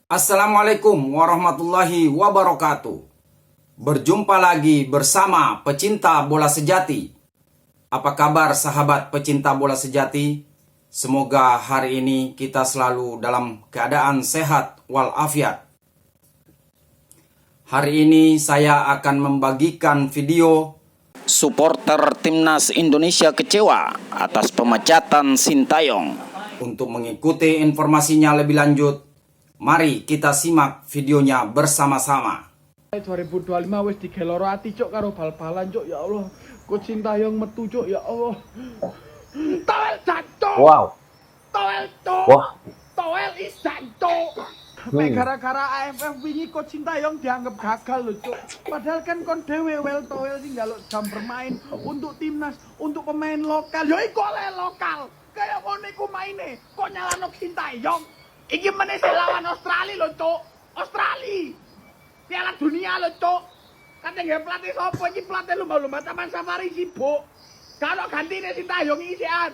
Assalamualaikum warahmatullahi wabarakatuh. Berjumpa lagi bersama pecinta bola sejati. Apa kabar sahabat pecinta bola sejati? Semoga hari ini kita selalu dalam keadaan sehat walafiat. Hari ini saya akan membagikan video supporter timnas Indonesia kecewa atas pemecatan Sintayong. Untuk mengikuti informasinya lebih lanjut, mari kita simak videonya bersama-sama. 2025 wis digeloro ati cuk karo bal-balan cuk, ya Allah. Coach Sintayong metu cuk, ya Allah. Toel jantung. Wow. Toel cuk. Wah. Toel isantuk. Gara-gara AFF wingi Coach Sintayong dianggap gagal lho cuk. Padahal kan kon dhewe wel Toel sing njaluk jam bermain untuk timnas, untuk pemain lokal. Ya iku oleh lokal. Kayak ngono iku maine. Kok nyalano Sintayong? Iki meneh lawan Australia lho, Cuk. Australia. Piala Dunia lho, Cuk. Kate nggih pelatih sapa iki pelatih lumba-lumba Taman Safari sibuk. Kalau gantine Sintayong isian.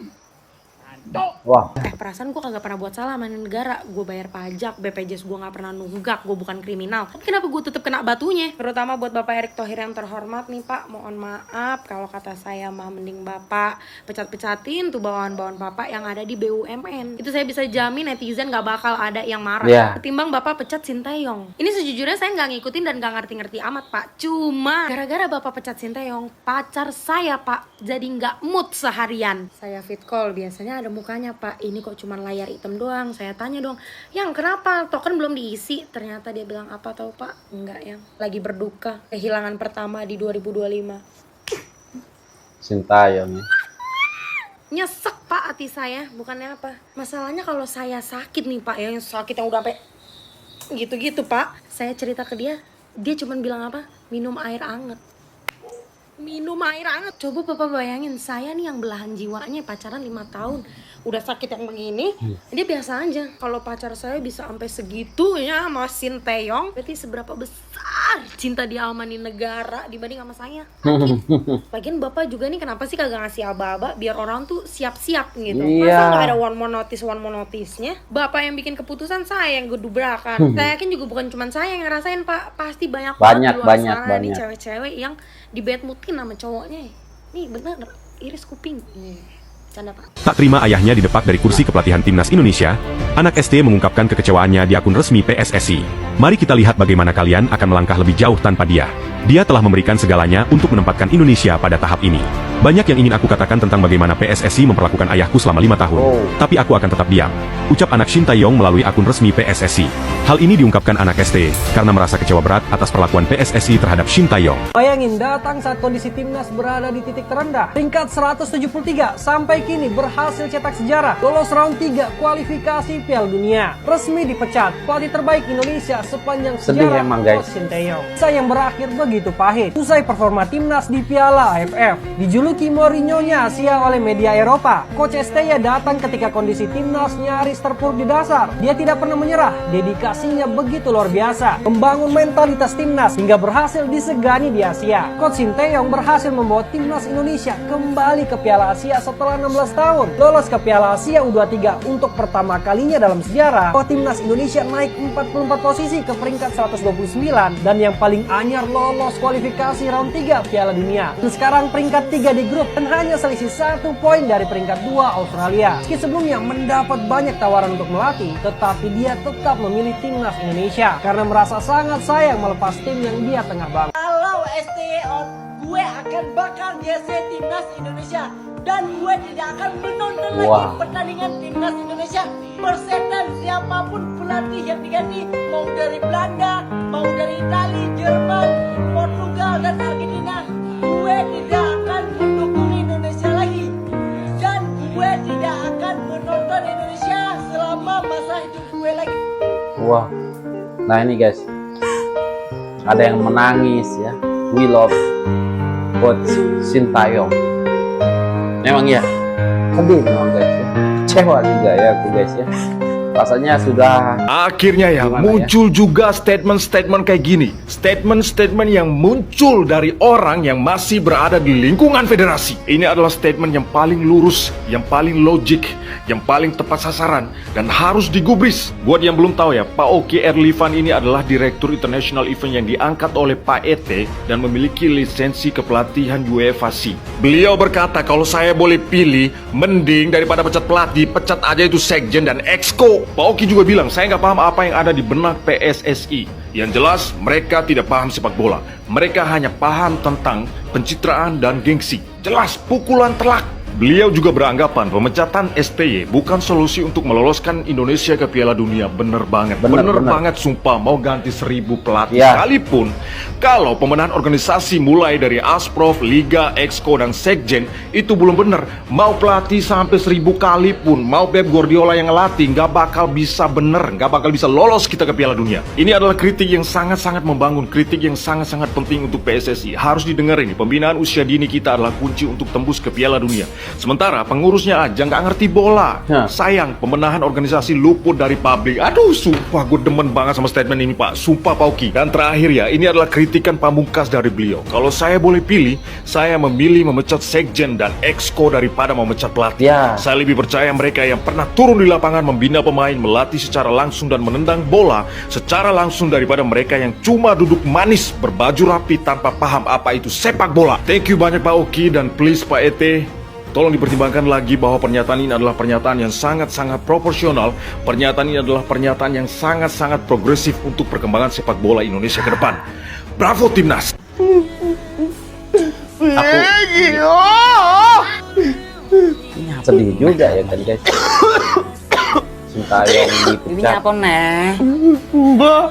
Cuk. Wah. Perasaan gue kagak pernah buat salah sama negara. Gue bayar pajak, BPJS gue gak pernah nunggak. Gue bukan kriminal. Tapi kenapa gue tetap kena batunya? Terutama buat Bapak Erick Thohir yang terhormat nih Pak. Mohon maaf kalau kata saya mah mending Bapak pecat-pecatin tuh bawahan-bawahan Bapak yang ada di BUMN. Itu saya bisa jamin netizen gak bakal ada yang marah. Ketimbang Bapak pecat Sintayong. Ini sejujurnya saya gak ngikutin dan gak ngerti-ngerti amat Pak. Cuma gara-gara Bapak pecat Sintayong, pacar saya Pak jadi gak mood seharian. Saya fit call, biasanya ada mukanya Pak. Ini kok cuman layar hitam doang. Saya tanya dong, yang kenapa token belum diisi? Ternyata dia bilang apa tahu Pak? Enggak, yang lagi berduka kehilangan pertama di 2025. Sintayong. Nyesek Pak hati saya. Bukannya apa, masalahnya kalau saya sakit nih Pak, yang sakit yang udah sampai gitu-gitu Pak, saya cerita ke dia, dia cuman bilang apa? Minum air anget. Minum air hangat. Coba Bapak bayangin, saya nih yang belahan jiwanya pacaran 5 tahun udah sakit yang begini, dia biasa aja. Kalau pacar saya bisa sampai segitunya sama Sintayong, berarti seberapa besar cinta dia sama nih negara dibanding sama saya. Lagian Bapak juga nih kenapa sih kagak ngasih aba-aba biar orang tuh siap-siap gitu. Masa gak ada one more notice-nya? Bapak yang bikin keputusan, saya yang gedubrakan. Saya yakin juga bukan cuma saya yang ngerasain Pak, pasti banyak di luar sana nih cewek-cewek yang dibetmutin sama cowoknya. Nih bener, iris kuping. Canda Pak. Tak terima ayahnya didepak dari kursi kepelatihan timnas Indonesia, anak ST mengungkapkan kekecewaannya di akun resmi PSSI. Mari kita lihat bagaimana kalian akan melangkah lebih jauh tanpa dia. Dia telah memberikan segalanya untuk menempatkan Indonesia pada tahap ini. Banyak yang ingin aku katakan tentang bagaimana PSSI memperlakukan ayahku selama 5 tahun. Tapi aku akan tetap diam. Ucap anak Sintayong melalui akun resmi PSSI. Hal ini diungkapkan anak ST karena merasa kecewa berat atas perlakuan PSSI terhadap Sintayong. Bayangin datang saat kondisi timnas berada di titik terendah. Peringkat 173 sampai kini berhasil cetak sejarah. Lolos round 3 kualifikasi Piala Dunia. Resmi dipecat pelatih terbaik Indonesia sepanjang sejarah, Coach Sintayong. Sayang berakhir begitu pahit. Usai performa timnas di Piala AFF, dijuluki Mourinho-nya Asia oleh media Eropa, Coach ST datang ketika kondisi timnas nyaris terpuruk di dasar. Dia tidak pernah menyerah, dedikasinya begitu luar biasa, membangun mentalitas timnas hingga berhasil disegani di Asia. Coach Sintayong berhasil membawa timnas Indonesia kembali ke Piala Asia setelah 16 tahun, lolos ke Piala Asia U23 untuk pertama kalinya dalam sejarah. Timnas Indonesia naik 44 posisi ke peringkat 129 dan yang paling anyar lolos kualifikasi round 3 Piala Dunia. Dan sekarang peringkat 3 di grup dan hanya selisih 1 poin dari peringkat 2 Australia. Meski sebelumnya mendapat banyak tawaran untuk melatih, tetapi dia tetap memilih timnas Indonesia karena merasa sangat sayang melepas tim yang dia tengah bangun. Kalau STO, gue akan bakal geser timnas Indonesia dan gue tidak akan menonton lagi pertandingan timnas Indonesia bersetan siapapun pelatih yang diganti, mau dari Belanda, mau dari Italia, Jerman, Portugal dan Argentina. Gue tidak akan mendukung Indonesia lagi dan gue tidak akan menonton Indonesia selama masa hidup gue lagi. Wah. Nah ini guys, ada yang menangis ya. We love Coach Sintayong. Memang ya, sedih memang guys ya. Kecewa juga ya aku guys ya. Rasanya sudah Akhirnya ya, Gimana muncul juga statement-statement kayak gini. Statement-statement yang muncul dari orang yang masih berada di lingkungan federasi. Ini adalah statement yang paling lurus, yang paling logik, yang paling tepat sasaran, dan harus digubris. Buat yang belum tahu ya, Pak Oki Erlivan ini adalah Direktur International Event yang diangkat oleh Pak ET dan memiliki lisensi kepelatihan UEFA-C. Beliau berkata, kalau saya boleh pilih, mending daripada pecat pelatih, pecat aja itu sekjen dan exco. Pak Oki juga bilang, saya nggak paham apa yang ada di benak PSSI. Yang jelas, mereka tidak paham sepak bola. Mereka hanya paham tentang pencitraan dan gengsi. Jelas, pukulan telak. Beliau juga beranggapan pemecatan STY bukan solusi untuk meloloskan Indonesia ke Piala Dunia. Bener banget, bener banget sumpah, mau ganti 1000 pelatih sekalipun. Kalau pemenahan organisasi mulai dari Asprof, Liga, Exco, dan Sekjen itu belum bener, mau pelatih sampai 1000 kali pun, mau Pep Guardiola yang ngelatih, nggak bakal bisa bener, nggak bakal bisa lolos kita ke Piala Dunia. Ini adalah kritik yang sangat-sangat membangun, kritik yang sangat-sangat penting untuk PSSI. Harus didengerin, pembinaan usia dini kita adalah kunci untuk tembus ke Piala Dunia. Sementara pengurusnya aja nggak ngerti bola. Sayang, pemenahan organisasi luput dari publik. Aduh, sumpah gue demen banget sama statement ini, Pak. Sumpah, Pak Oki. Dan terakhir ya, ini adalah kritikan pamungkas dari beliau. Kalau saya boleh pilih, saya memilih memecat sekjen dan exco daripada memecat pelatih. Saya lebih percaya mereka yang pernah turun di lapangan membina pemain, melatih secara langsung dan menendang bola secara langsung daripada mereka yang cuma duduk manis, berbaju rapi tanpa paham apa itu sepak bola. Thank you banyak Pak Oki, dan please Pak ET, tolong dipertimbangkan lagi bahwa pernyataan ini adalah pernyataan yang sangat-sangat proporsional. Pernyataan ini adalah pernyataan yang sangat-sangat progresif untuk perkembangan sepak bola Indonesia ke depan. Bravo Timnas! sedih juga ya kan guys. Sintayong Ini dipecat. apa neh? Mbak,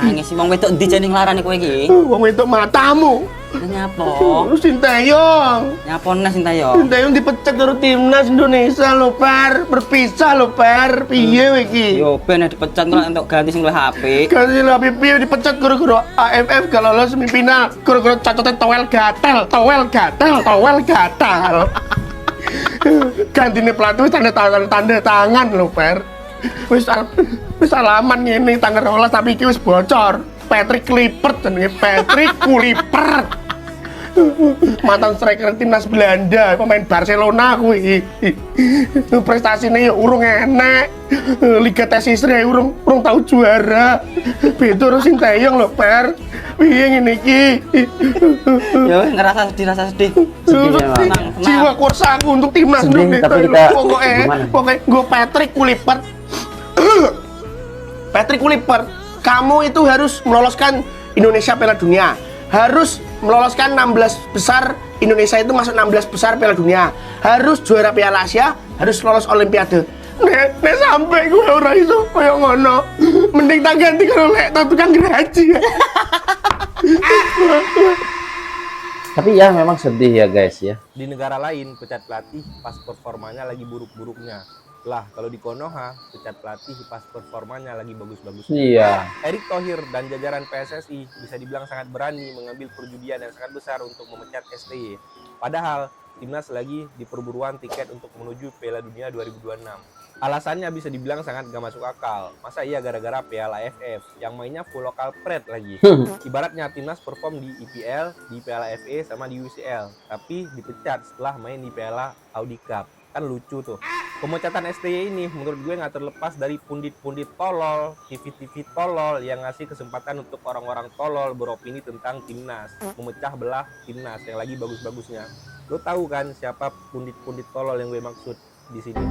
Nangis si wong wedok ndi jane nglarani kowe iki? wong wedok matamu. Nyapa? Sintayong. Nyapa neh Sintayong? Sintayong dipecat dari timnas Indonesia lho, Par. Berpisah lho, Par. Piye iki? Yo ben dipecat kok entuk ganti sing luwih apik. Ganti lebih piye dipecat gara-gara AFF gak lolos semifinal. Gara-gara cacotnya towel gatal. Gantine pelatih wis tanda tangan lho, Per. Wis alaman ngene tanggal 12 tapi iki wis bocor. Patrick Kluivert jenenge, Patrick Kluivert. Mantan striker timnas Belanda, pemain Barcelona kuwi. Prestasinya ya urung enek. Liga tes Israel urung tahu juara. Beda karo Sintayong lho, Per. Piye ngene iki? Yo ngerasa sedih. Tenang. Jiwa kursa aku untuk timnas Sedih, Indonesia. tapi kita Pokoknya gue Patrick Kluivert. Patrick Kluivert, kamu itu harus meloloskan Indonesia Piala Dunia. Harus meloloskan 16 besar, Indonesia itu masuk 16 besar Piala Dunia. Harus juara Piala Asia, harus lolos Olimpiade. Nek sampai gue ora iso koyo ngono. Mending tak ganti karo lek tukang gaji. Tapi ya memang sedih ya guys ya. Di negara lain pecat pelatih pas performanya lagi buruk-buruknya. Lah kalau di Konoha pecat pelatih pas performanya lagi bagus-bagusnya. Iya. Erick Thohir dan jajaran PSSI bisa dibilang sangat berani mengambil perjudian yang sangat besar untuk memecat STY. Padahal timnas lagi di perburuan tiket untuk menuju Piala Dunia 2026. Alasannya bisa dibilang sangat gak masuk akal. Masa iya gara-gara Piala AFF yang mainnya full lokal pret lagi. Ibaratnya timnas perform di IPL, di Piala FA sama di UCL, tapi dipecat setelah main di Piala Audi Cup. Kan lucu tuh. Pemecatan STY ini menurut gue nggak terlepas dari pundit-pundit tolol, TV-TV tolol yang ngasih kesempatan untuk orang-orang tolol beropini tentang timnas, memecah belah timnas yang lagi bagus-bagusnya. Lo tahu kan siapa pundit-pundit tolol yang gue maksud di sini?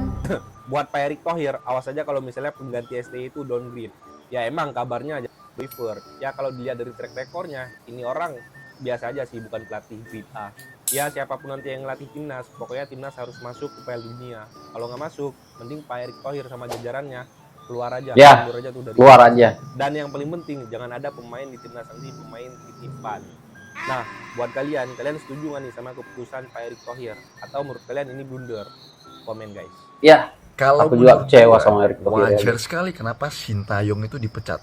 Buat Pak Erick Thohir, awas aja kalau misalnya pengganti STY itu downgrade. Ya emang kabarnya aja prefer. Ya kalau dilihat dari track recordnya, ini orang biasa aja sih, bukan pelatih FIFA. Ya siapapun nanti yang ngelatih timnas, pokoknya timnas harus masuk ke Piala Dunia. Kalau nggak masuk, mending Pak Erick Thohir sama jajarannya keluar aja, Ya, mundur aja tuh dari keluar timnas. aja. Dan yang paling penting, jangan ada pemain di timnas nanti pemain titipan. Nah, buat kalian setuju nggak nih sama keputusan Pak Erick Thohir? Atau menurut kalian ini blunder? Komen guys. Ya, Kalau aku juga kecewa sama Erick Thohir. wajar sekali kenapa Sintayong itu dipecat.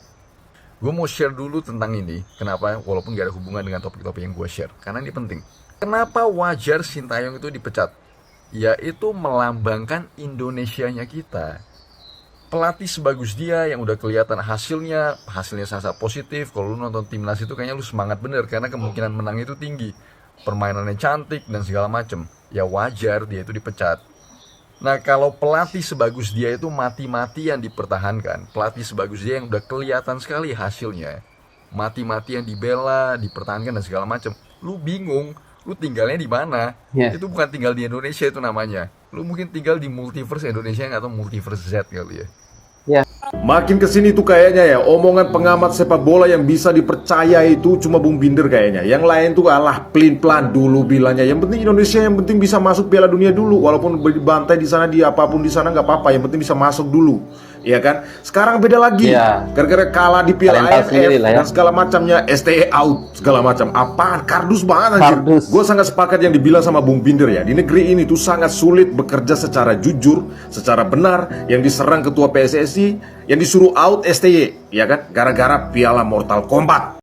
Gue mau share dulu tentang ini. Kenapa? Walaupun gak ada hubungan dengan topik-topik yang gue share. Karena ini penting. Kenapa wajar Sintayong itu dipecat? Yaitu melambangkan Indonesianya kita. pelatih sebagus dia yang udah kelihatan hasilnya sangat positif. Kalau lu nonton timnas itu kayaknya lu semangat bener karena kemungkinan menang itu tinggi, permainannya cantik dan segala macem. Ya wajar dia itu dipecat. Nah kalau pelatih sebagus dia itu mati-matian dipertahankan, pelatih sebagus dia yang udah kelihatan sekali hasilnya, mati-matian dibela, dipertahankan dan segala macem, lu bingung, lu tinggalnya di mana? Itu bukan tinggal di Indonesia itu namanya. Lu mungkin tinggal di multiverse Indonesia atau multiverse Z kali ya. Makin kesini tuh kayaknya ya, omongan pengamat sepak bola yang bisa dipercaya itu cuma Bung Binder kayaknya. Yang lain tuh alah pelin-pelan dulu bilangnya. Yang penting Indonesia, yang penting bisa masuk Piala Dunia dulu. Walaupun dibantai di sana, di apapun di sana nggak apa-apa. Yang penting bisa masuk dulu, ya kan? Sekarang beda lagi. Gara-gara kalah di Piala AFF dan segala macamnya, STE out segala macam. Apaan? Kardus banget anjir. Gue sangat sepakat yang dibilang sama Bung Binder ya. Di negeri ini tuh sangat sulit bekerja secara jujur, secara benar. Yang diserang ketua PSSI, yang disuruh out STY, ya kan? Gara-gara Piala Mortal Kombat.